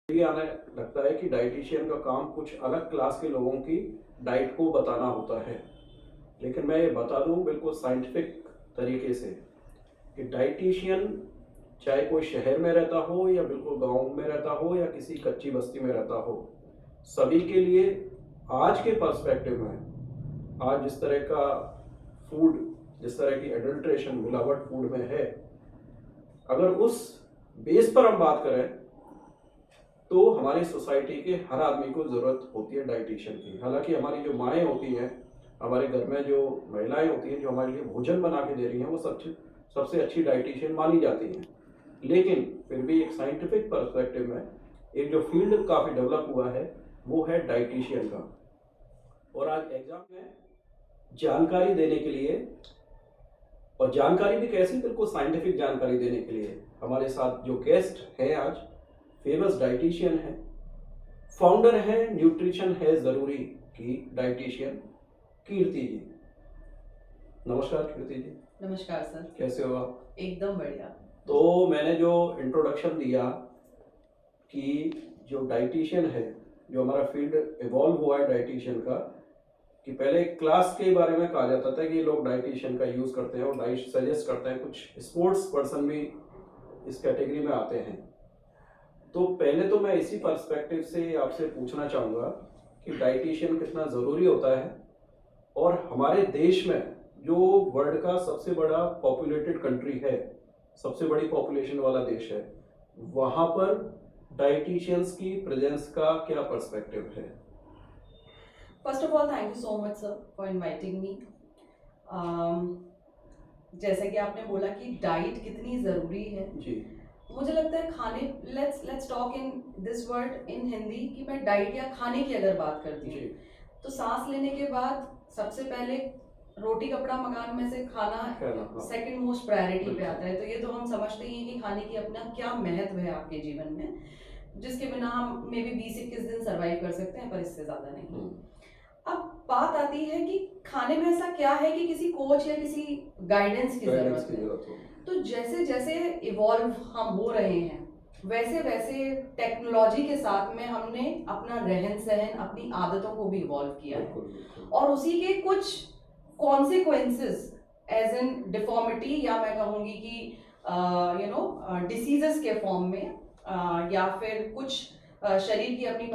ये आने लगता है कि डाइटिशियन का काम कुछ अलग क्लास के लोगों की डाइट को बताना होता है। लेकिन मैं ये बता दूं बिल्कुल साइंटिफिक तरीके से कि डाइटिशियन चाहे कोई शहर में रहता हो या बिल्कुल गांव में रहता हो या किसी कच्ची बस्ती में रहता हो, सभी के लिए आज के पर्सपेक्टिव में, आज जिस तरह का फूड, जिस तरह की एडल्ट्रेशन मिलावट फूड में है, अगर उस बेस पर हम बात करें तो हमारी सोसाइटी के हर आदमी को ज़रूरत होती है डाइटिशियन की। हालांकि हमारी जो माएँ होती हैं, हमारे घर में जो महिलाएं होती हैं, जो हमारे लिए भोजन बना के दे रही हैं, वो सबसे अच्छी डाइटिशियन मानी जाती हैं। लेकिन फिर भी एक साइंटिफिक पर्सपेक्टिव में एक जो फील्ड काफ़ी डेवलप हुआ है वो है डाइटिशियन का। और आज एग्जाम में जानकारी देने के लिए, और जानकारी भी कैसी, बिल्कुल साइंटिफिक जानकारी देने के लिए हमारे साथ जो गेस्ट है आज, फेमस डाइटिशियन है, फाउंडर है न्यूट्रिशन है ज़रूरी की डाइटिशियन कीर्ति जी। नमस्कार कीर्ति जी। नमस्कार सर। कैसे हो आप? एकदम बढ़िया। तो मैंने जो इंट्रोडक्शन दिया कि जो डाइटिशियन है, जो हमारा फील्ड इवॉल्व हुआ है डाइटिशियन का, कि पहले एक क्लास के बारे में कहा जाता था कि लोग डाइटिशियन का यूज़ करते हैं और डाइट सजेस्ट करते हैं, कुछ स्पोर्ट्स पर्सन भी इस कैटेगरी में आते हैं। तो पहले तो मैं इसी पर्सपेक्टिव से आपसे पूछना चाहूँगा कि डाइटिशियन कितना ज़रूरी होता है, और हमारे देश में जो वर्ल्ड का सबसे बड़ा पॉपुलेटेड कंट्री है, सबसे बड़ी पॉपुलेशन वाला देश है, वहाँ पर डाइटिशियंस की प्रेजेंस का क्या पर्सपेक्टिव है? First of all thank you so much sir for inviting me. जैसे कि आपने बोला कि डाइट कितनी ज़रूरी है जी। मुझे लगता है खाने, let's talk in this word in Hindi, कि मैं डाइट या खाने की अगर बात करती हूँ तो सांस लेने के बाद सबसे पहले रोटी कपड़ा मकान में से खाना सेकंड मोस्ट प्रायोरिटी पे आता है। तो ये तो हम समझते ही हैं कि खाने की अपना क्या महत्व है आपके जीवन में, जिसके बिना हम मे बी 20-21 दिन सर्वाइव कर सकते हैं, पर इससे ज़्यादा नहीं। अब बात आती है कि खाने में ऐसा क्या है कि किसी कोच या किसी गाइडेंस की ज़रूरत है। तो जैसे जैसे इवॉल्व हम हो रहे हैं, वैसे वैसे टेक्नोलॉजी के साथ में हमने अपना रहन सहन, अपनी आदतों को भी इवॉल्व किया है, और उसी के कुछ कॉन्सिक्वेंसेस एज इन डिफॉर्मिटी, या मैं कहूँगी कि डिसीजेस के फॉर्म में, या फिर कुछ शरीर की अपनी